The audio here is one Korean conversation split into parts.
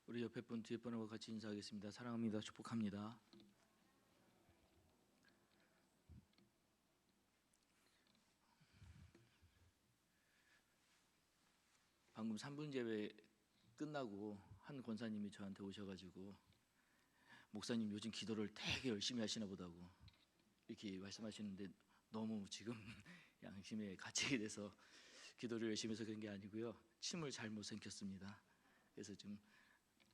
우리 옆에 분 뒤에 분하고 같이 인사하겠습니다. 사랑합니다. 축복합니다. 방금 3분 예배 끝나고 한 권사님이 저한테 오셔가지고 목사님 요즘 기도를 되게 열심히 하시나 보다고 이렇게 말씀하시는데 너무 지금 양심에 갇히게 돼서 기도를 열심히 해서 그런 게 아니고요. 침을 잘못 삼켰습니다. 그래서 좀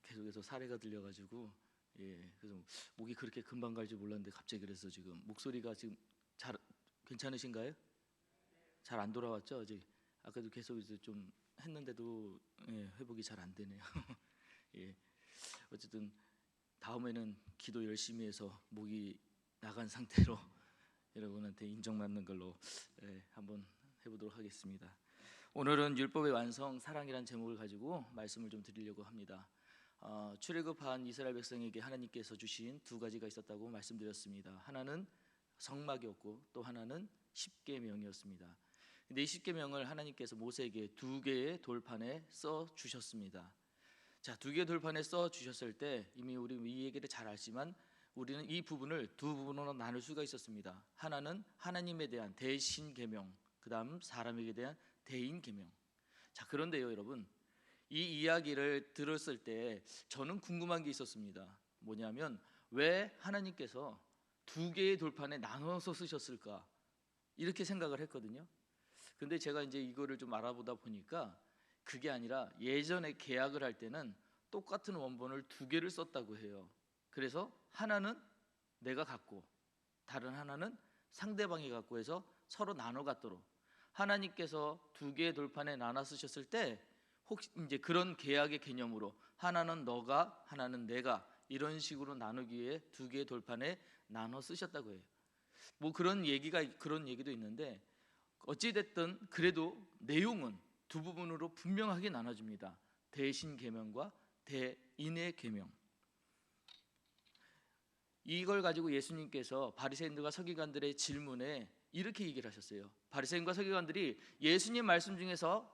계속해서 사례가 들려가지고 그래서 목이 그렇게 금방 갈 줄 몰랐는데 갑자기 그래서 지금 목소리가 지금 잘 괜찮으신가요? 잘 안 돌아왔죠? 아직 아까도 계속 이제 좀 했는데도 회복이 잘 안 되네요. 어쨌든 다음에는 기도 열심히 해서 목이 나간 상태로 여러분한테 인정받는 걸로 한번 해보도록 하겠습니다. 오늘은 율법의 완성 사랑이란 제목을 가지고 말씀을 좀 드리려고 합니다. 출애굽한 이스라엘 백성에게 하나님께서 주신 두 가지가 있었다고 말씀드렸습니다. 하나는 성막이었고 또 하나는 십계명이었습니다. 근데 이 십계명을 하나님께서 모세에게 두 개의 돌판에 써 주셨습니다. 자, 두 개의 돌판에 써 주셨을 때 이미 우리 이 얘기를 잘 알지만 우리는 이 부분을 두 부분으로 나눌 수가 있었습니다. 하나는 하나님에 대한 대신 계명, 그다음 사람에게 대한 대인 계명. 자, 그런데요, 여러분, 이 이야기를 들었을 때 저는 궁금한 게 있었습니다. 뭐냐면 왜 하나님께서 두 개의 돌판에 나눠서 쓰셨을까? 이렇게 생각을 했거든요. 근데 제가 이제 이거를 좀 알아보다 보니까 그게 아니라 예전에 계약을 할 때는 똑같은 원본을 두 개를 썼다고 해요. 그래서 하나는 내가 갖고 다른 하나는 상대방이 갖고 해서 서로 나눠 갖도록 하나님께서 두 개의 돌판에 나눠 쓰셨을 때 혹시 이제 그런 계약의 개념으로 하나는 너가 하나는 내가 이런 식으로 나누기 위해 두 개의 돌판에 나눠 쓰셨다고 해요. 뭐 그런 얘기도 있는데 어찌 됐든 그래도 내용은 두 부분으로 분명하게 나눠집니다. 대신 계명과 대인의 계명. 이걸 가지고 예수님께서 바리새인들과 서기관들의 질문에 이렇게 얘기를 하셨어요. 바리새인과 서기관들이 예수님 말씀 중에서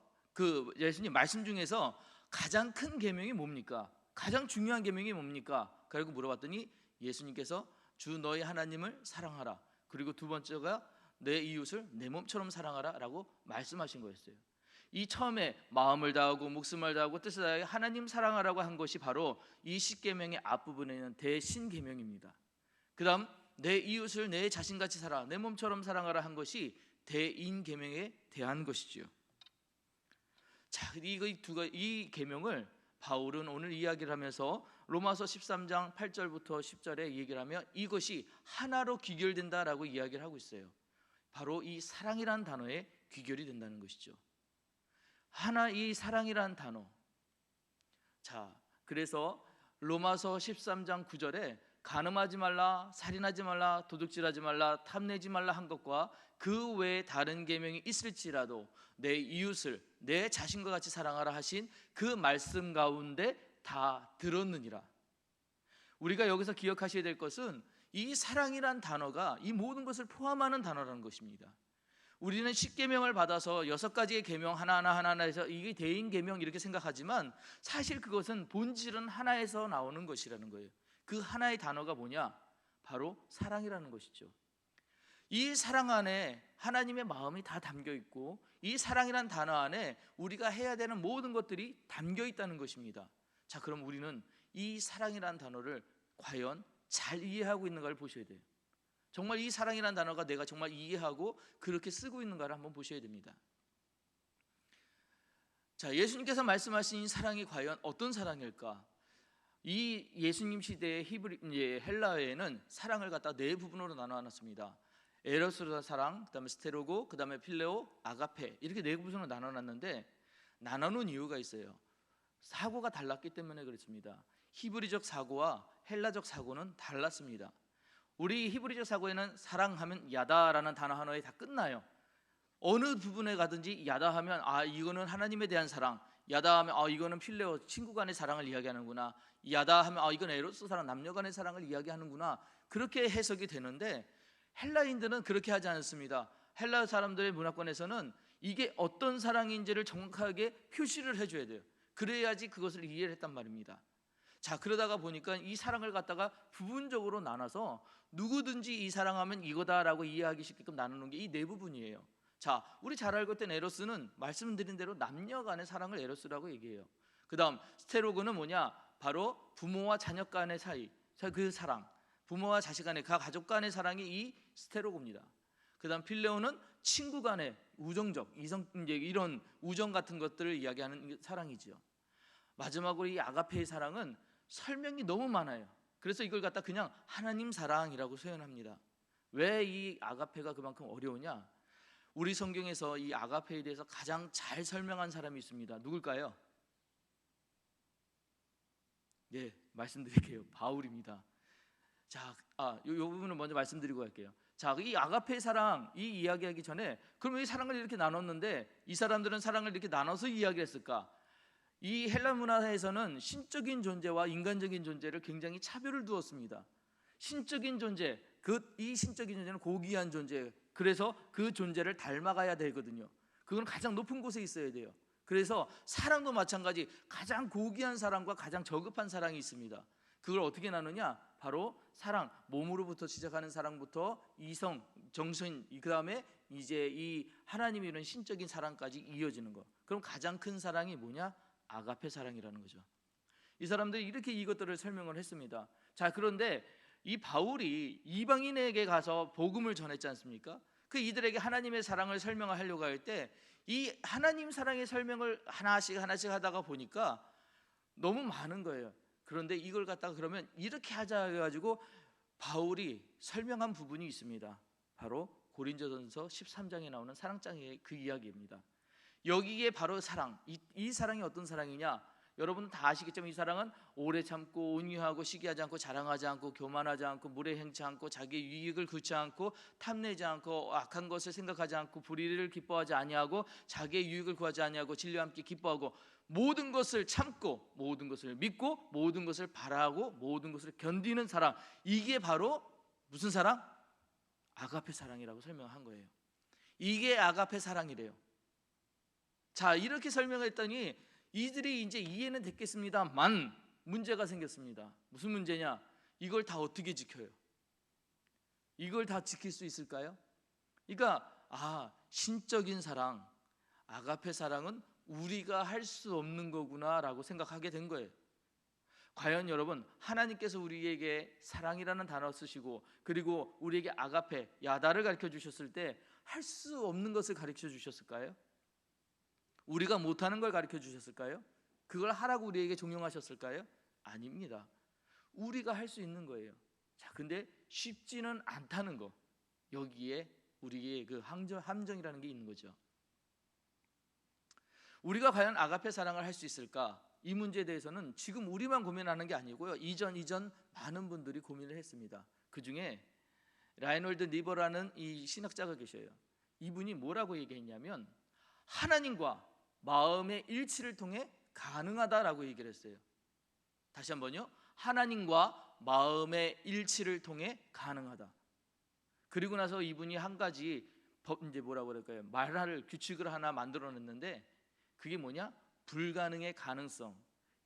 가장 큰 계명이 뭡니까? 가장 중요한 계명이 뭡니까? 그리고 물어봤더니 예수님께서 주 너희 하나님을 사랑하라. 그리고 두 번째가 내 이웃을 내 몸처럼 사랑하라 라고 말씀하신 거였어요. 이 처음에 마음을 다하고 목숨을 다하고 뜻을 다하여 하나님 사랑하라고 한 것이 바로 이 십계명의 앞부분에 있는 대신계명입니다. 그 다음 내 이웃을 내 자신같이 살아 내 몸처럼 사랑하라 한 것이 대인계명에 대한 것이죠. 자, 이 계명을 바울은 오늘 이야기를 하면서 로마서 13장 8절부터 10절에 얘기를 하며 이것이 하나로 귀결된다라고 이야기를 하고 있어요. 바로 이 사랑이라는 단어에 귀결이 된다는 것이죠. 하나, 이 사랑이라는 단어. 자, 그래서 로마서 13장 9절에 간음하지 말라, 살인하지 말라, 도둑질하지 말라, 탐내지 말라 한 것과 그 외에 다른 계명이 있을지라도 내 이웃을 내 자신과 같이 사랑하라 하신 그 말씀 가운데 다 들었느니라. 우리가 여기서 기억하셔야 될 것은 이 사랑이란 단어가 이 모든 것을 포함하는 단어라는 것입니다. 우리는 십계명을 받아서 6가지의 계명 하나하나에서 이게 대인 계명 이렇게 생각하지만 사실 그것은 본질은 하나에서 나오는 것이라는 거예요. 그 하나의 단어가 뭐냐? 바로 사랑이라는 것이죠. 이 사랑 안에 하나님의 마음이 다 담겨 있고 이 사랑이란 단어 안에 우리가 해야 되는 모든 것들이 담겨 있다는 것입니다. 자, 그럼 우리는 이 사랑이란 단어를 과연 잘 이해하고 있는가를 보셔야 돼요. 정말 이 사랑이란 단어가 내가 정말 이해하고 그렇게 쓰고 있는가를 한번 보셔야 됩니다. 자, 예수님께서 말씀하신 이 사랑이 과연 어떤 사랑일까? 이 예수님 시대의 헬라어에는 사랑을 갖다 네 부분으로 나눠놨습니다. 에로스의 사랑, 그다음에 스테로고, 그다음에 필레오, 아가페 이렇게 네 부분으로 나눠놨는데 나눠놓은 이유가 있어요. 사고가 달랐기 때문에 그렇습니다. 히브리적 사고와 헬라적 사고는 달랐습니다. 우리 히브리적 사고에는 사랑하면 야다라는 단어 하나에 다 끝나요. 어느 부분에 가든지 야다하면 이거는 하나님에 대한 사랑, 야다하면 이거는 필레오 친구 간의 사랑을 이야기하는구나, 야다하면 이건 에로스 사랑 남녀 간의 사랑을 이야기하는구나 그렇게 해석이 되는데 헬라인들은 그렇게 하지 않습니다. 헬라 사람들의 문화권에서는 이게 어떤 사랑인지를 정확하게 표시를 해줘야 돼요. 그래야지 그것을 이해를 했단 말입니다. 자, 그러다가 보니까 이 사랑을 갖다가 부분적으로 나눠서 누구든지 이 사랑하면 이거다라고 이해하기 쉽게끔 나누는 게 이 네 부분이에요. 자, 우리 잘 알고 있던 에로스는 말씀드린 대로 남녀 간의 사랑을 에로스라고 얘기해요. 그 다음 스테로그는 뭐냐? 바로 부모와 자녀 간의 사이, 그 사랑, 부모와 자식 간의, 가족 간의 사랑이 이 스테로그입니다. 그 다음 필레오는 친구 간의 우정적, 이성, 이제 이런 우정 같은 것들을 이야기하는 사랑이죠. 마지막으로 이 아가페의 사랑은 설명이 너무 많아요. 그래서 이걸 갖다 그냥 하나님 사랑이라고 표현합니다. 왜 이 아가페가 그만큼 어려우냐? 우리 성경에서 이 아가페에 대해서 가장 잘 설명한 사람이 있습니다. 누굴까요? 네, 말씀드릴게요. 바울입니다. 자, 요 부분을 먼저 말씀드리고 갈게요. 자, 이 아가페 사랑, 이 이야기하기 전에 그러면 이 사랑을 이렇게 나눴는데 이 사람들은 사랑을 이렇게 나눠서 이야기했을까? 이 헬라 문화에서는 신적인 존재와 인간적인 존재를 굉장히 차별을 두었습니다. 신적인 존재, 이 신적인 존재는 고귀한 존재, 그래서 그 존재를 닮아가야 되거든요. 그건 가장 높은 곳에 있어야 돼요. 그래서 사랑도 마찬가지, 가장 고귀한 사랑과 가장 저급한 사랑이 있습니다. 그걸 어떻게 나누냐? 바로 사랑, 몸으로부터 시작하는 사랑부터 이성, 정신, 그 다음에 이제 이 하나님이 이런 신적인 사랑까지 이어지는 거. 그럼 가장 큰 사랑이 뭐냐? 아가페 사랑이라는 거죠. 이 사람들이 이렇게 이것들을 설명을 했습니다. 자, 그런데 이 바울이 이방인에게 가서 복음을 전했지 않습니까? 그 이들에게 하나님의 사랑을 설명하려고 할 때 이 하나님 사랑의 설명을 하나씩 하다가 보니까 너무 많은 거예요. 그런데 이걸 갖다가 그러면 이렇게 하자 해가지고 바울이 설명한 부분이 있습니다. 바로 고린도전서 13장에 나오는 사랑장의 그 이야기입니다. 여기에 바로 사랑, 이 사랑이 어떤 사랑이냐? 여러분 다 아시겠지만 이 사랑은 오래 참고 온유하고 시기하지 않고 자랑하지 않고 교만하지 않고 물에 행치 않고 자기의 유익을 구치 않고 탐내지 않고 악한 것을 생각하지 않고 불의를 기뻐하지 아니하고 자기의 유익을 구하지 아니하고 진리와 함께 기뻐하고 모든 것을 참고 모든 것을 믿고 모든 것을 바라고 모든 것을 견디는 사랑, 이게 바로 무슨 사랑? 아가페 사랑이라고 설명한 거예요. 이게 아가페 사랑이래요. 자, 이렇게 설명했더니 이들이 이제 이해는 됐겠습니다만 문제가 생겼습니다. 무슨 문제냐? 이걸 다 어떻게 지켜요? 이걸 다 지킬 수 있을까요? 그러니까 신적인 사랑, 아가페 사랑은 우리가 할 수 없는 거구나라고 생각하게 된 거예요. 과연 여러분, 하나님께서 우리에게 사랑이라는 단어 쓰시고 그리고 우리에게 아가페, 야다를 가르쳐 주셨을 때 할 수 없는 것을 가르쳐 주셨을까요? 우리가 못하는 걸 가르쳐 주셨을까요? 그걸 하라고 우리에게 종용하셨을까요? 아닙니다. 우리가 할 수 있는 거예요. 자, 근데 쉽지는 않다는 거, 여기에 우리의 그 함정이라는 게 있는 거죠. 우리가 과연 아가페 사랑을 할 수 있을까? 이 문제에 대해서는 지금 우리만 고민하는 게 아니고요, 이전 많은 분들이 고민을 했습니다. 그 중에 라이놀드 니버라는 이 신학자가 계셔요. 이분이 뭐라고 얘기했냐면 하나님과 마음의 일치를 통해 가능하다라고 얘기를 했어요. 다시 한번요. 하나님과 마음의 일치를 통해 가능하다. 그리고 나서 이분이 한 가지 이제 뭐라고 그럴까요? 말할 규칙을 하나 만들어냈는데 그게 뭐냐? 불가능의 가능성,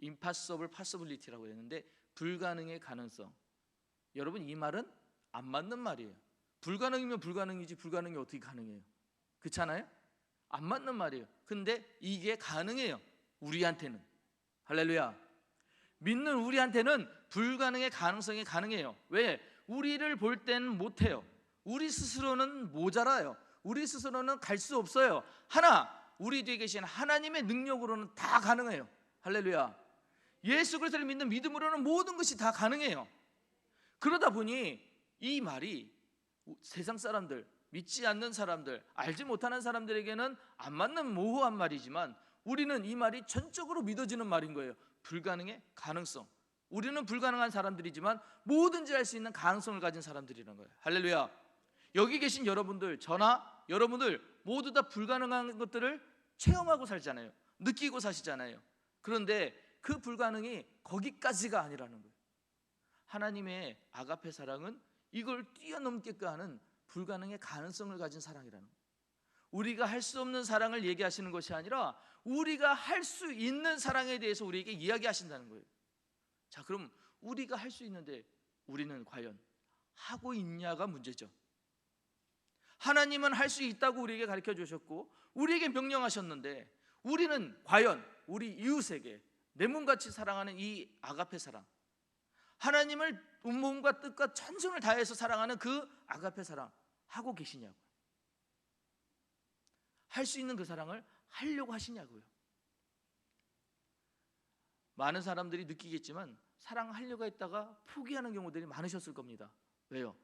impossible possibility라고 했는데 불가능의 가능성. 여러분, 이 말은 안 맞는 말이에요. 불가능이면 불가능이지 불가능이 어떻게 가능해요? 그렇잖아요? 안 맞는 말이에요. 근데 이게 가능해요. 우리한테는. 할렐루야. 믿는 우리한테는 불가능의 가능성이 가능해요. 왜? 우리를 볼 때는 못해요. 우리 스스로는 모자라요. 우리 스스로는 갈 수 없어요. 우리 뒤에 계신 하나님의 능력으로는 다 가능해요. 할렐루야. 예수 그리스도를 믿는 믿음으로는 모든 것이 다 가능해요. 그러다 보니 이 말이 세상 사람들, 믿지 않는 사람들, 알지 못하는 사람들에게는 안 맞는 모호한 말이지만 우리는 이 말이 전적으로 믿어지는 말인 거예요. 불가능의 가능성. 우리는 불가능한 사람들이지만 뭐든지 할 수 있는 가능성을 가진 사람들이라는 거예요. 할렐루야. 여기 계신 여러분들, 저나 여러분들 모두 다 불가능한 것들을 체험하고 살잖아요. 느끼고 사시잖아요. 그런데 그 불가능이 거기까지가 아니라는 거예요. 하나님의 아가페 사랑은 이걸 뛰어넘게끔 하는 불가능의 가능성을 가진 사랑이라는 거예요. 우리가 할 수 없는 사랑을 얘기하시는 것이 아니라 우리가 할 수 있는 사랑에 대해서 우리에게 이야기하신다는 거예요. 자, 그럼 우리가 할 수 있는데 우리는 과연 하고 있냐가 문제죠. 하나님은 할 수 있다고 우리에게 가르쳐 주셨고 우리에게 명령하셨는데 우리는 과연 우리 이웃에게 내 몸같이 사랑하는 이 아가페 사랑, 하나님을 온몸과 뜻과 전성을 다해서 사랑하는 그 아가페 사랑 하고 계시냐고요. 할 수 있는 그 사랑을 하려고 하시냐고요. 많은 사람들이 느끼겠지만 사랑하려고 했다가 포기하는 경우들이 많으셨을 겁니다. 왜요?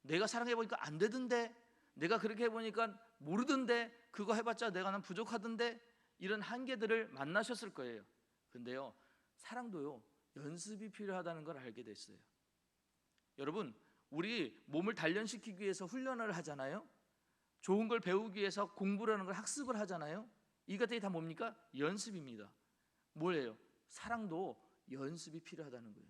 내가 사랑해보니까 안 되던데, 내가 그렇게 해보니까 모르던데, 그거 해봤자 내가 난 부족하던데, 이런 한계들을 만나셨을 거예요. 근데요, 사랑도요 연습이 필요하다는 걸 알게 됐어요. 여러분, 우리 몸을 단련시키기 위해서 훈련을 하잖아요. 좋은 걸 배우기 위해서 공부를 하는 걸 학습을 하잖아요. 이 것들이 다 뭡니까? 연습입니다. 뭐예요? 사랑도 연습이 필요하다는 거예요.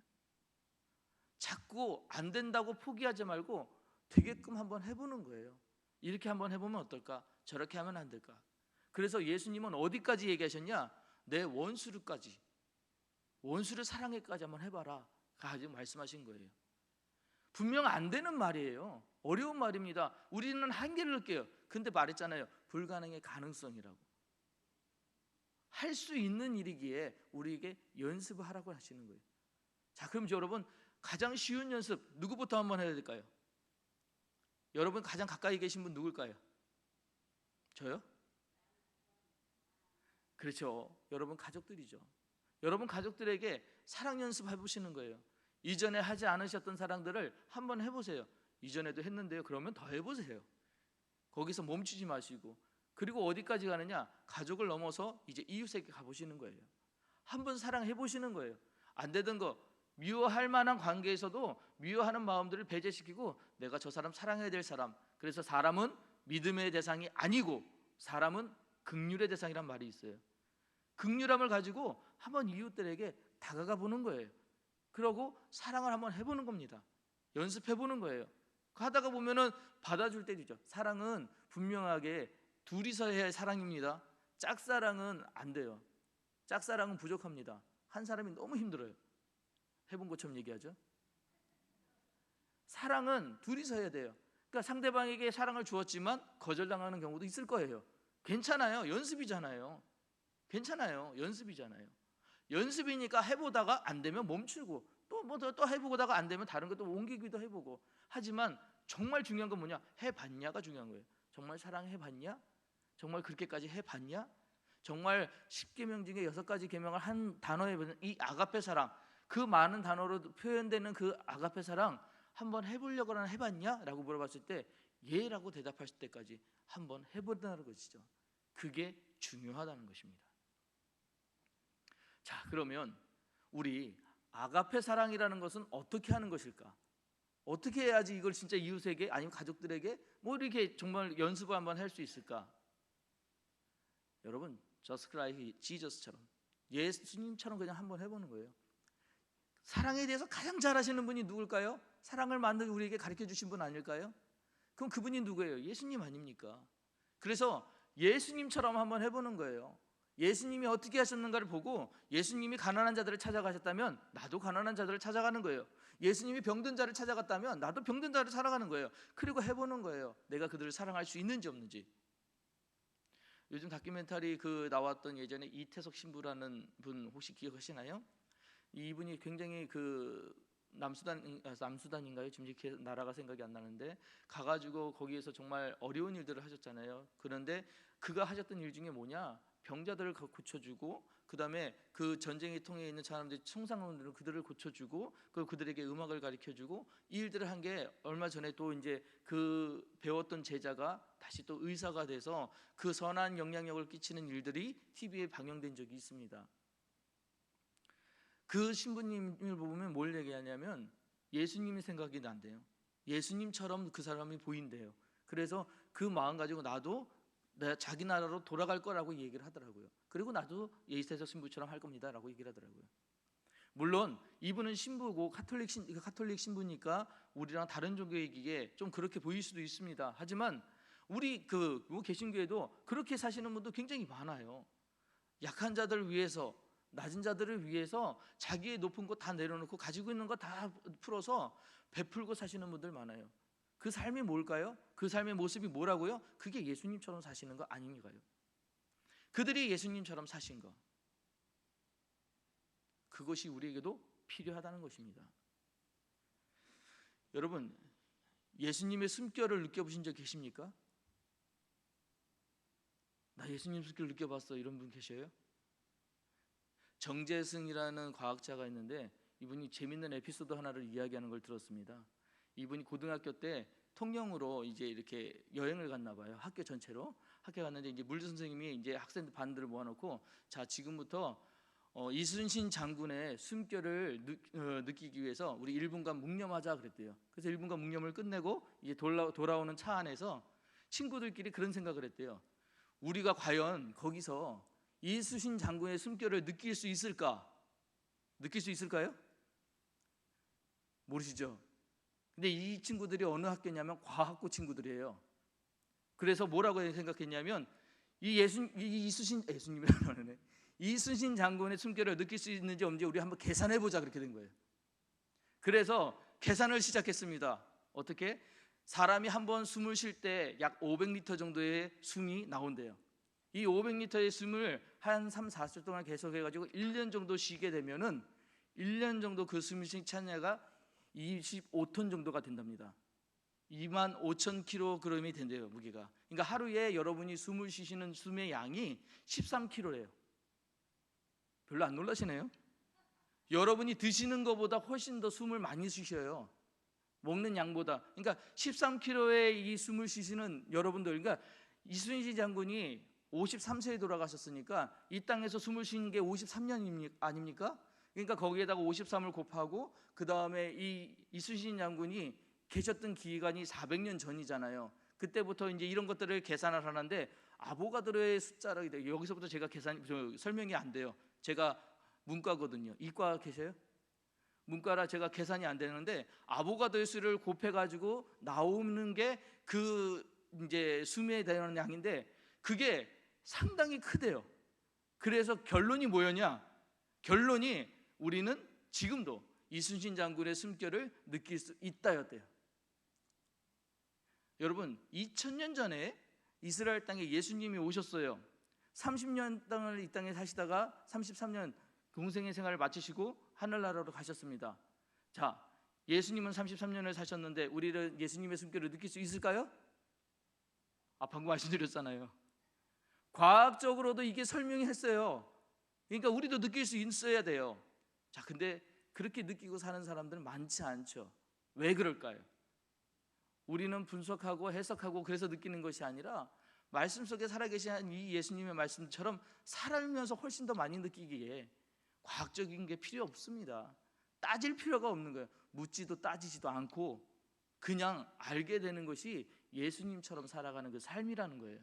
자꾸 안 된다고 포기하지 말고 되게끔 한번 해보는 거예요. 이렇게 한번 해보면 어떨까? 저렇게 하면 안 될까? 그래서 예수님은 어디까지 얘기하셨냐? 내 원수를까지, 원수를 사랑해까지 한번 해봐라 가지 말씀하신 거예요. 분명 안 되는 말이에요. 어려운 말입니다. 우리는 한계를 느껴요. 근데 말했잖아요, 불가능의 가능성이라고. 할 수 있는 일이기에 우리에게 연습을 하라고 하시는 거예요. 자, 그럼 여러분, 가장 쉬운 연습 누구부터 한번 해야 될까요? 여러분 가장 가까이 계신 분 누굴까요? 저요? 그렇죠. 여러분 가족들이죠. 여러분 가족들에게 사랑 연습 해보시는 거예요. 이전에 하지 않으셨던 사랑들을 한번 해보세요. 이전에도 했는데요, 그러면 더 해보세요. 거기서 멈추지 마시고, 그리고 어디까지 가느냐? 가족을 넘어서 이제 이웃에게 가보시는 거예요. 한번 사랑해보시는 거예요. 안 되던 거, 미워할 만한 관계에서도 미워하는 마음들을 배제시키고 내가 저 사람 사랑해야 될 사람, 그래서 사람은 믿음의 대상이 아니고 사람은 긍휼의 대상이란 말이 있어요. 긍휼함을 가지고 한번 이웃들에게 다가가 보는 거예요. 그러고 사랑을 한번 해보는 겁니다. 연습해보는 거예요. 하다가 보면은 받아줄 때도 있죠. 사랑은 분명하게 둘이서 해야 할 사랑입니다. 짝사랑은 안 돼요. 짝사랑은 부족합니다. 한 사람이 너무 힘들어요. 해본 것처럼 얘기하죠. 사랑은 둘이서 해야 돼요. 그러니까 상대방에게 사랑을 주었지만 거절당하는 경우도 있을 거예요. 괜찮아요. 연습이잖아요. 괜찮아요. 연습이잖아요. 연습이니까 해보다가 안 되면 멈추고 또 해보다가 안 되면 다른 것도 옮기기도 해보고. 하지만 정말 중요한 건 뭐냐? 해봤냐가 중요한 거예요. 정말 사랑해봤냐? 정말 그렇게까지 해봤냐? 정말 10계명 중에 6가지 계명을 한 단어에 이 아가페 사랑, 그 많은 단어로 표현되는 그 아가페 사랑 한번 해보려고는 해봤냐? 라고 물어봤을 때 예라고 대답하실 때까지 한번 해보자는 것이죠. 그게 중요하다는 것입니다. 자, 그러면 우리 아가페 사랑이라는 것은 어떻게 하는 것일까? 어떻게 해야지 이걸 진짜 이웃에게 아니면 가족들에게 뭐 이렇게 정말 연습을 한번 할 수 있을까? 여러분, just like Jesus처럼, 예수님처럼 그냥 한번 해보는 거예요. 사랑에 대해서 가장 잘 아시는 분이 누굴까요? 사랑을 만들어 우리에게 가르쳐 주신 분 아닐까요? 그럼 그분이 누구예요? 예수님 아닙니까? 그래서 예수님처럼 한번 해보는 거예요. 예수님이 어떻게 하셨는가를 보고, 예수님이 가난한 자들을 찾아가셨다면 나도 가난한 자들을 찾아가는 거예요. 예수님이 병든 자를 찾아갔다면 나도 병든 자를 찾아가는 거예요. 그리고 해보는 거예요. 내가 그들을 사랑할 수 있는지 없는지. 요즘 다큐멘터리 나왔던 예전에 이태석 신부라는 분 혹시 기억하시나요? 이분이 굉장히 남수단인가요? 지금 이렇게 나라가 생각이 안 나는데 가가지고 거기에서 정말 어려운 일들을 하셨잖아요. 그런데 그가 하셨던 일 중에 뭐냐? 병자들을 고쳐주고, 그 다음에 그 전쟁에 통해 있는 사람들, 청상원들은 그들을 고쳐주고, 그들에게 음악을 가르쳐주고, 이 일들을 한 게 얼마 전에 또 이제 그 배웠던 제자가 다시 또 의사가 돼서 그 선한 영향력을 끼치는 일들이 TV에 방영된 적이 있습니다. 그 신부님을 보면 뭘 얘기하냐면 예수님이 생각이 난대요. 예수님처럼 그 사람이 보인대요. 그래서 그 마음 가지고 나도 자기 나라로 돌아갈 거라고 얘기를 하더라고요. 그리고 나도 이태석 신부처럼 할 겁니다 라고 얘기를 하더라고요. 물론 이분은 신부고 카톨릭 신부니까 우리랑 다른 종교이기에 좀 그렇게 보일 수도 있습니다. 하지만 우리 개신교에도 그렇게 사시는 분도 굉장히 많아요. 약한 자들을 위해서 낮은 자들을 위해서 자기의 높은 것 다 내려놓고 가지고 있는 거 다 풀어서 베풀고 사시는 분들 많아요. 그 삶이 뭘까요? 그 삶의 모습이 뭐라고요? 그게 예수님처럼 사시는 거 아닌가요? 그들이 예수님처럼 사신 거, 그것이 우리에게도 필요하다는 것입니다. 여러분, 예수님의 숨결을 느껴보신 적 계십니까? 나 예수님 숨결 느껴봤어 이런 분 계셔요? 정재승이라는 과학자가 있는데 이분이 재밌는 에피소드 하나를 이야기하는 걸 들었습니다. 이분이 고등학교 때 통영으로 이제 이렇게 여행을 갔나 봐요. 학교 전체로. 학교 갔는데 이제 물리 선생님이 이제 학생들 반들을 모아놓고, 자, 지금부터 이순신 장군의 숨결을 느끼기 위해서 우리 1분간 묵념하자 그랬대요. 그래서 1분간 묵념을 끝내고 이제 돌아오는 차 안에서 친구들끼리 그런 생각을 했대요. 우리가 과연 거기서 이순신 장군의 숨결을 느낄 수 있을까? 느낄 수 있을까요? 모르시죠? 근데 이 친구들이 어느 학교냐면 과학고 친구들이에요. 그래서 뭐라고 생각했냐면 이순신 장군의 숨결을 느낄 수 있는지 없는지 우리 한번 계산해 보자 그렇게 된 거예요. 그래서 계산을 시작했습니다. 어떻게? 사람이 한번 숨을 쉴 때 약 500리터 정도의 숨이 나온대요. 이 500리터의 숨을 한 3, 4주 동안 계속 해가지고 1년 정도 쉬게 되면은 1년 정도 그 숨을 쉰 찬야가 25톤 정도가 된답니다. 25,000kg이 된대요, 무게가. 그러니까 하루에 여러분이 숨을 쉬시는 숨의 양이 13kg래요. 별로 안 놀라시네요? 여러분이 드시는 것보다 훨씬 더 숨을 많이 쉬셔요. 먹는 양보다. 그러니까 13kg의 이 숨을 쉬시는 여러분들, 그러니까 이순신 장군이 53세에 돌아가셨으니까 이 땅에서 숨을 쉰 게 53년 아닙니까? 그러니까 거기에다가 53을 곱하고 그 다음에 이 이순신 장군이 계셨던 기간이 400년 전이잖아요. 그때부터 이제 이런 것들을 계산을 하는데 아보가드로의 숫자라 여기서부터 제가 설명이 안 돼요. 제가 문과거든요. 이과 계세요? 문과라 제가 계산이 안 되는데 아보가드로의 수를 곱해가지고 나오는 게 그 이제 수에 대한 양인데 그게 상당히 크대요. 그래서 결론이 뭐였냐? 결론이 우리는 지금도 이순신 장군의 숨결을 느낄 수 있다였대요. 여러분, 2000년 전에 이스라엘 땅에 예수님이 오셨어요. 30년 땅을 이 땅에 사시다가 33년 공생의 생활을 마치시고 하늘나라로 가셨습니다. 자, 예수님은 33년을 사셨는데 우리는 예수님의 숨결을 느낄 수 있을까요? 방금 말씀드렸잖아요. 과학적으로도 이게 설명이 했어요. 그러니까 우리도 느낄 수 있어야 돼요. 자, 근데 그렇게 느끼고 사는 사람들은 많지 않죠. 왜 그럴까요? 우리는 분석하고 해석하고 그래서 느끼는 것이 아니라 말씀 속에 살아계신 이 예수님의 말씀처럼 살면서 훨씬 더 많이 느끼기에 과학적인 게 필요 없습니다. 따질 필요가 없는 거예요. 묻지도 따지지도 않고 그냥 알게 되는 것이 예수님처럼 살아가는 그 삶이라는 거예요.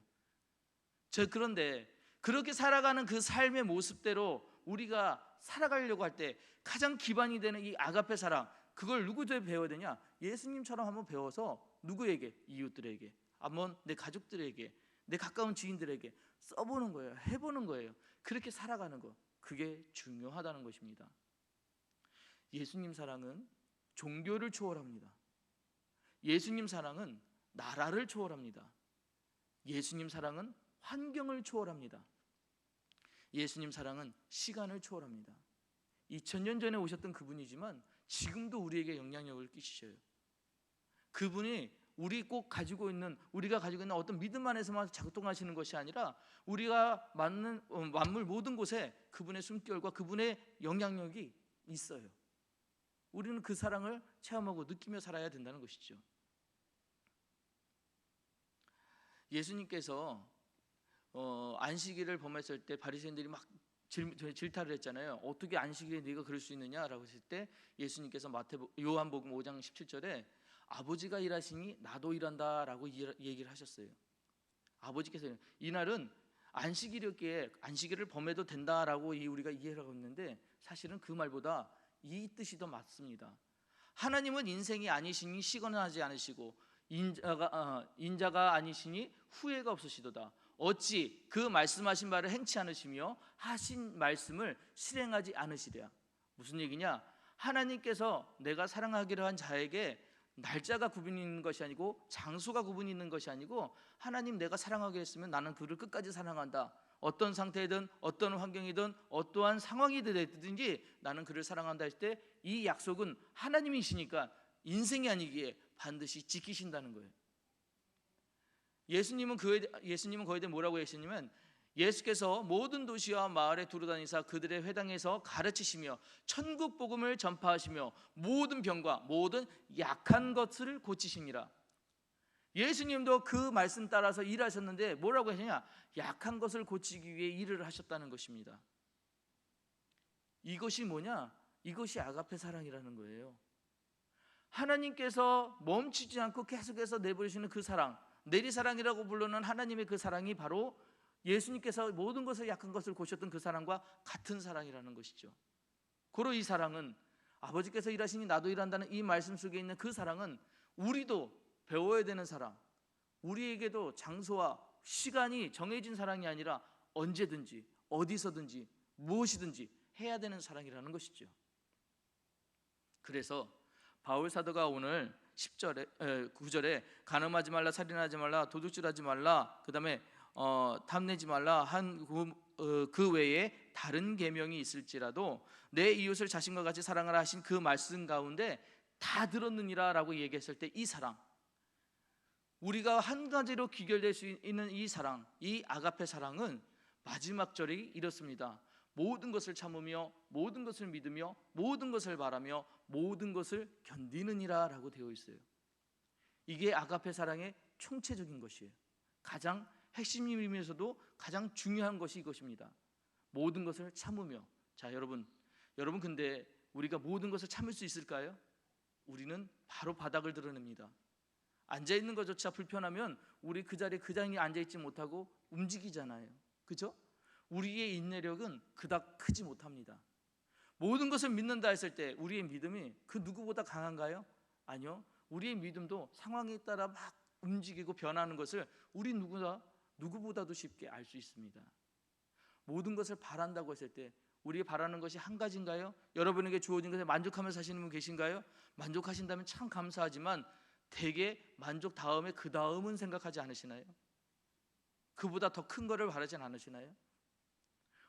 그런데 그렇게 살아가는 그 삶의 모습대로 우리가 살아가려고 할 때 가장 기반이 되는 이 아가페 사랑, 그걸 누구한테 배워야 되냐? 예수님처럼 한번 배워서 누구에게? 이웃들에게, 한번 내 가족들에게, 내 가까운 지인들에게 써보는 거예요. 해보는 거예요. 그렇게 살아가는 거, 그게 중요하다는 것입니다. 예수님 사랑은 종교를 초월합니다. 예수님 사랑은 나라를 초월합니다. 예수님 사랑은 환경을 초월합니다. 예수님 사랑은 시간을 초월합니다. 2000년 전에 오셨던 그분이지만 지금도 우리에게 영향력을 끼치셔요. 그분이 우리가 가지고 있는 어떤 믿음 안에서만 작동하시는 것이 아니라 우리가 만물 모든 곳에 그분의 숨결과 그분의 영향력이 있어요. 우리는 그 사랑을 체험하고 느끼며 살아야 된다는 것이죠. 예수님께서 안식일을 범했을 때 바리새인들이 막 질타를 했잖아요. 어떻게 안식일에 네가 그럴 수 있느냐라고 했을 때 예수님께서 요한복음 5장 17절에 아버지가 일하시니 나도 일한다라고 얘기를 하셨어요. 아버지께서 이날은 안식일이었기에 안식일을 범해도 된다라고 우리가 이해를 하고 있는데 사실은 그 말보다 이 뜻이 더 맞습니다. 하나님은 인생이 아니시니 시건하지 않으시고 인자가 아니시니 후회가 없으시도다. 어찌 그 말씀하신 바를 행치 않으시며 하신 말씀을 실행하지 않으시랴. 무슨 얘기냐? 하나님께서 내가 사랑하기로 한 자에게 날짜가 구분이 있는 것이 아니고 장소가 구분이 있는 것이 아니고, 하나님 내가 사랑하게 했으면 나는 그를 끝까지 사랑한다. 어떤 상태이든 어떤 환경이든 어떠한 상황이 되든지 나는 그를 사랑한다 했을 때 이 약속은 하나님이시니까 인생이 아니기에 반드시 지키신다는 거예요. 예수님은 거기에 대해 뭐라고 했냐면, 예수께서 모든 도시와 마을에 두루다니사 그들의 회당에서 가르치시며 천국 복음을 전파하시며 모든 병과 모든 약한 것을 고치시니라. 예수님도 그 말씀 따라서 일하셨는데 뭐라고 했느냐? 약한 것을 고치기 위해 일을 하셨다는 것입니다. 이것이 뭐냐? 이것이 아가페 사랑이라는 거예요. 하나님께서 멈추지 않고 계속해서 내버리시는 그 사랑, 내리사랑이라고 부르는 하나님의 그 사랑이 바로 예수님께서 모든 것을 약한 것을 고쳤던 그 사랑과 같은 사랑이라는 것이죠. 고로 이 사랑은, 아버지께서 일하시니 나도 일한다는 이 말씀 속에 있는 그 사랑은 우리도 배워야 되는 사랑, 우리에게도 장소와 시간이 정해진 사랑이 아니라 언제든지 어디서든지 무엇이든지 해야 되는 사랑이라는 것이죠. 그래서 바울 사도가 오늘 9절에 간음하지 말라, 살인하지 말라, 도둑질하지 말라, 그 다음에 탐내지 말라 한 그 외에 다른 계명이 있을지라도 내 이웃을 자신과 같이 사랑하라 하신 그 말씀 가운데 다 들었느니라 라고 얘기했을 때, 이 사랑, 우리가 한 가지로 귀결될 수 있는 이 사랑, 이 아가페 사랑은 마지막 절이 이렇습니다. 모든 것을 참으며 모든 것을 믿으며 모든 것을 바라며 모든 것을 견디느니라 라고 되어 있어요. 이게 아가페 사랑의 총체적인 것이에요. 가장 핵심이면서도 가장 중요한 것이 이것입니다. 모든 것을 참으며. 자, 여러분 근데 우리가 모든 것을 참을 수 있을까요? 우리는 바로 바닥을 드러냅니다. 앉아있는 것조차 불편하면 우리 그 자리에 앉아있지 못하고 움직이잖아요. 그죠? 우리의 인내력은 그닥 크지 못합니다. 모든 것을 믿는다 했을 때 우리의 믿음이 그 누구보다 강한가요? 아니요. 우리의 믿음도 상황에 따라 막 움직이고 변하는 것을 우리 누구보다도 쉽게 알 수 있습니다. 모든 것을 바란다고 했을 때 우리 바라는 것이 한 가지인가요? 여러분에게 주어진 것에 만족하며 사시는 분 계신가요? 만족하신다면 참 감사하지만 대개 만족 다음에 그 다음은 생각하지 않으시나요? 그보다 더 큰 거를 바라진 않으시나요?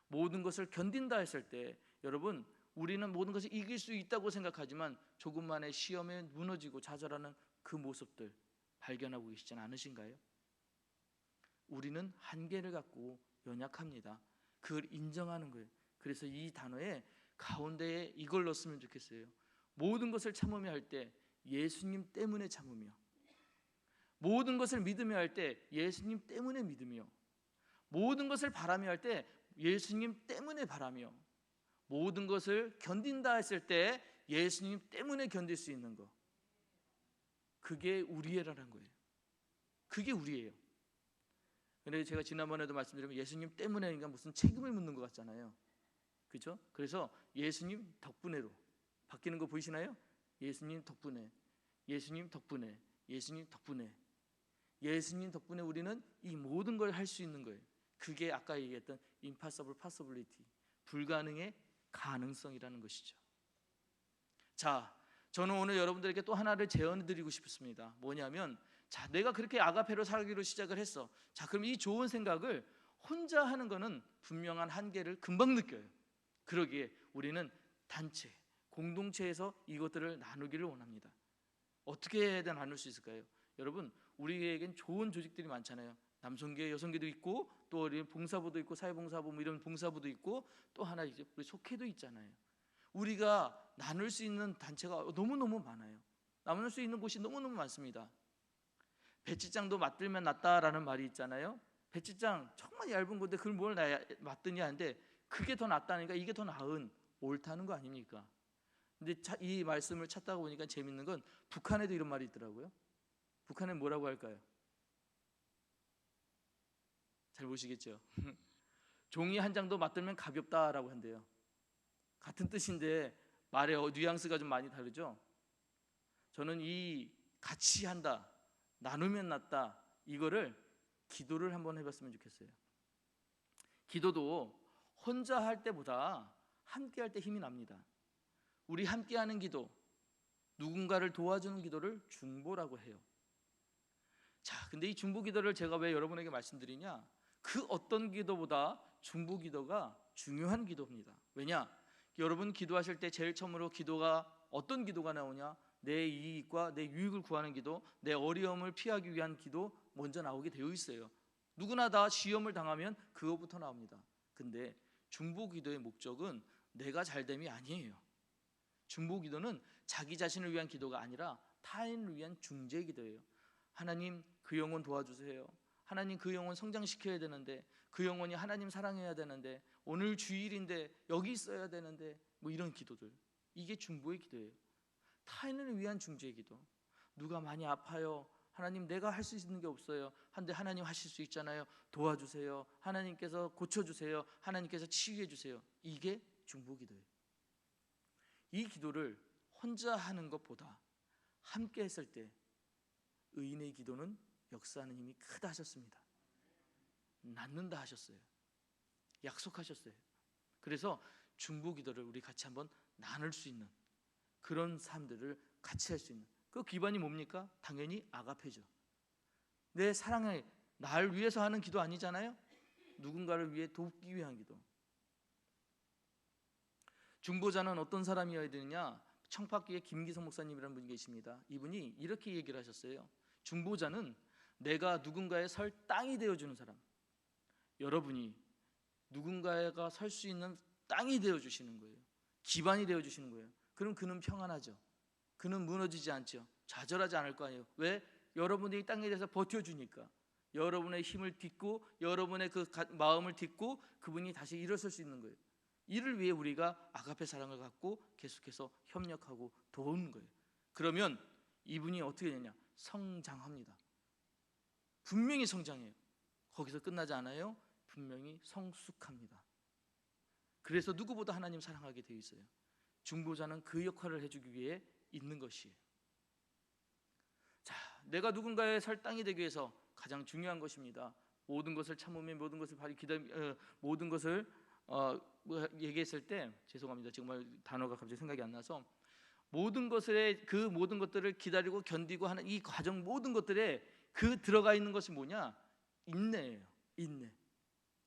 모든 것을 견딘다 했을 때 여러분, 우리는 모든 것을 이길 수 있다고 생각하지만 조금만의 시험에 무너지고 좌절하는 그 모습들 발견하고 계시지 않으신가요? 우리는 한계를 갖고 연약합니다. 그걸 인정하는 거예요. 그래서 이 단어에 가운데에 이걸 넣었으면 좋겠어요. 모든 것을 참으며 할 때 예수님 때문에 참으며, 모든 것을 믿으며 할 때 예수님 때문에 믿으며, 모든 것을 바라며 할 때 예수님 때문에 바라며, 모든 것을 견딘다 했을 때 예수님 때문에 견딜 수 있는 것, 그게 우리애라는 거예요. 그게 우리예요. 근데 제가 지난번에도 말씀드리면 예수님 때문에니까 무슨 책임을 묻는 것 같잖아요. 그렇죠? 그래서 예수님 덕분에로 바뀌는 거 보이시나요? 예수님 덕분에, 예수님 덕분에, 예수님 덕분에, 예수님 덕분에 우리는 이 모든 걸 할 수 있는 거예요. 그게 아까 얘기했던 impossible possibility, 불가능의 가능성이라는 것이죠. 자, 저는 오늘 여러분들에게 또 하나를 제언해 드리고 싶습니다. 뭐냐면, 자, 내가 그렇게 아가페로 살기로 시작을 했어. 자, 그럼 이 좋은 생각을 혼자 하는 거는 분명한 한계를 금방 느껴요. 그러기에 우리는 단체, 공동체에서 이것들을 나누기를 원합니다. 어떻게 해야 나눌 수 있을까요? 여러분, 우리에겐 좋은 조직들이 많잖아요. 남성계, 여성계도 있고, 또 우리 봉사부도 있고, 사회봉사부 뭐 이런 봉사부도 있고, 또 하나 이제 우리 속회도 있잖아요. 우리가 나눌 수 있는 단체가 너무너무 많아요. 나눌 수 있는 곳이 너무너무 많습니다. 배지장도 맞들면 낫다라는 말이 있잖아요. 배지장 정말 얇은 건데 그걸 뭘 맞드냐 하는데, 그게 더 낫다니까 이게 더 나은 옳다는 거 아닙니까? 근데 이 말씀을 찾다가 보니까 재밌는 건 북한에도 이런 말이 있더라고요. 북한에 뭐라고 할까요? 잘 보시겠죠? 종이 한 장도 맞들면 가볍다라고 한대요. 같은 뜻인데 말의 뉘앙스가 좀 많이 다르죠? 저는 이 같이 한다, 나누면 낫다, 이거를 기도를 한번 해봤으면 좋겠어요. 기도도 혼자 할 때보다 함께 할 때 힘이 납니다. 우리 함께 하는 기도, 누군가를 도와주는 기도를 중보라고 해요. 자, 근데 이 중보 기도를 제가 왜 여러분에게 말씀드리냐? 그 어떤 기도보다 중보 기도가 중요한 기도입니다. 왜냐? 여러분 기도하실 때 제일 처음으로 기도가 어떤 기도가 나오냐? 내 이익과 내 유익을 구하는 기도, 내 어려움을 피하기 위한 기도 먼저 나오게 되어 있어요. 누구나 다 시험을 당하면 그것부터 나옵니다. 근데 중보 기도의 목적은 내가 잘됨이 아니에요. 중보 기도는 자기 자신을 위한 기도가 아니라 타인을 위한 중재 기도예요. 하나님, 그 영혼 도와주세요. 하나님, 그 영혼 성장시켜야 되는데, 그 영혼이 하나님 사랑해야 되는데, 오늘 주일인데 여기 있어야 되는데, 뭐 이런 기도들, 이게 중보의 기도예요. 타인을 위한 중재의 기도. 누가 많이 아파요. 하나님, 내가 할 수 있는 게 없어요. 한데 하나님 하실 수 있잖아요. 도와주세요. 하나님께서 고쳐주세요. 하나님께서 치유해 주세요. 이게 중보 기도예요. 이 기도를 혼자 하는 것보다 함께 했을 때 의인의 기도는 역사하는 힘이 크다 하셨습니다. 낫는다 하셨어요. 약속하셨어요. 그래서 중보 기도를 우리 같이 한번 나눌 수 있는 그런 삶들을 같이 할 수 있는 그 기반이 뭡니까? 당연히 아가페죠. 내 사랑을 날 위해서 하는 기도 아니잖아요. 누군가를 위해 돕기 위한 기도. 중보자는 어떤 사람이어야 되느냐? 청파교의 김기성 목사님이라는 분이 계십니다. 이분이 이렇게 얘기를 하셨어요. 중보자는 내가 누군가의 설 땅이 되어주는 사람. 여러분이 누군가가 설 수 있는 땅이 되어주시는 거예요. 기반이 되어주시는 거예요. 그럼 그는 평안하죠. 그는 무너지지 않죠. 좌절하지 않을 거 아니에요. 왜? 여러분이 땅에 대해서 버텨주니까. 여러분의 힘을 딛고 여러분의 그 마음을 딛고 그분이 다시 일어설 수 있는 거예요. 이를 위해 우리가 아가페 사랑을 갖고 계속해서 협력하고 도우는 거예요. 그러면 이분이 어떻게 되냐? 성장합니다. 분명히 성장해요. 거기서 끝나지 않아요. 분명히 성숙합니다. 그래서 누구보다 하나님 사랑하게 되어 있어요. 중보자는 그 역할을 해주기 위해 있는 것이에요. 자, 내가 누군가의 설 땅이 되기 위해서 가장 중요한 것입니다. 모든 것을 참으며 모든 것을 바리 모든 것을 얘기했을 때 죄송합니다. 정말 단어가 갑자기 생각이 안 나서 모든 것에 그 모든 것들을 기다리고 견디고 하는 이 과정 모든 것들에 그 들어가 있는 것이 뭐냐? 인내예요.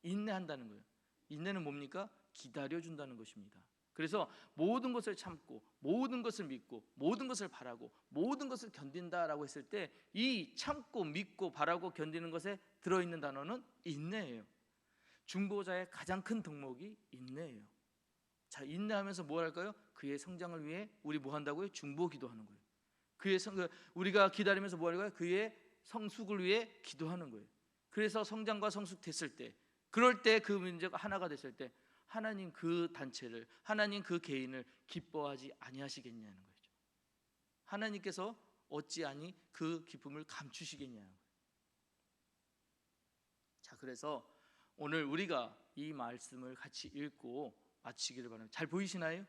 인내한다는 거예요. 인내는 뭡니까? 기다려준다는 것입니다. 그래서 모든 것을 참고 모든 것을 믿고 모든 것을 바라고 모든 것을 견딘다라고 했을 때 이 참고 믿고 바라고 견디는 것에 들어있는 단어는 인내예요. 중보자의 가장 큰 덕목이 인내예요. 자, 인내하면서 뭘 할까요? 그의 성장을 위해 우리 뭐 한다고요? 중보 기도하는 거예요. 우리가 기다리면서 뭐 할까요? 그의 성숙을 위해 기도하는 거예요. 그래서 성장과 성숙 됐을 때, 그럴 때 그 문제가 하나가 됐을 때 하나님 그 단체를, 하나님 그 개인을 기뻐하지 아니하시겠냐는 거죠. 하나님께서 어찌하니 그 기쁨을 감추시겠냐는 거예요. 자, 그래서 오늘 우리가 이 말씀을 같이 읽고 마치기를 바랍니다. 잘 보이시나요?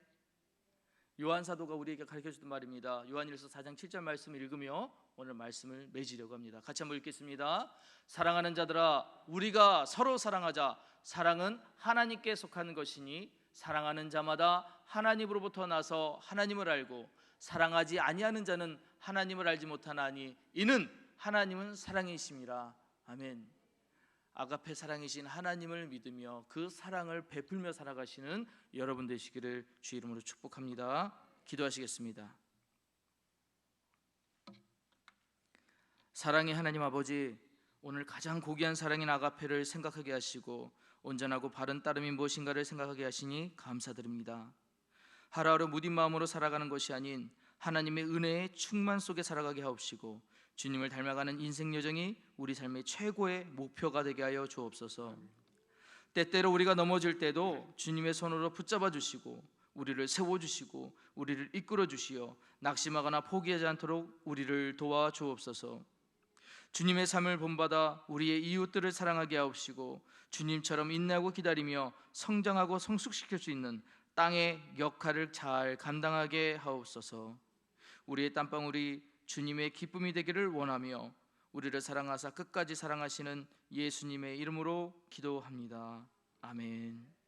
요한 사도가 우리에게 가르쳐주던 말입니다. 요한일서 4장 7절 말씀을 읽으며 오늘 말씀을 맺으려고 합니다. 같이 한번 읽겠습니다. 사랑하는 자들아, 우리가 서로 사랑하자. 사랑은 하나님께 속하는 것이니 사랑하는 자마다 하나님으로부터 나서 하나님을 알고 사랑하지 아니하는 자는 하나님을 알지 못하나니 이는 하나님은 사랑이심이라. 아멘. 아가페 사랑이신 하나님을 믿으며 그 사랑을 베풀며 살아가시는 여러분 되시기를 주의 이름으로 축복합니다. 기도하시겠습니다. 사랑의 하나님 아버지, 오늘 가장 고귀한 사랑인 아가페를 생각하게 하시고 온전하고 바른 따름이 무엇인가를 생각하게 하시니 감사드립니다. 하루하루 무딘 마음으로 살아가는 것이 아닌 하나님의 은혜의 충만 속에 살아가게 하옵시고 주님을 닮아가는 인생 여정이 우리 삶의 최고의 목표가 되게 하여 주옵소서. 때때로 우리가 넘어질 때도 주님의 손으로 붙잡아 주시고 우리를 세워주시고 우리를 이끌어 주시어 낙심하거나 포기하지 않도록 우리를 도와 주옵소서. 주님의 삶을 본받아 우리의 이웃들을 사랑하게 하옵시고 주님처럼 인내하고 기다리며 성장하고 성숙시킬 수 있는 땅의 역할을 잘 감당하게 하옵소서. 우리의 땀방울이 주님의 기쁨이 되기를 원하며 우리를 사랑하사 끝까지 사랑하시는 예수님의 이름으로 기도합니다. 아멘.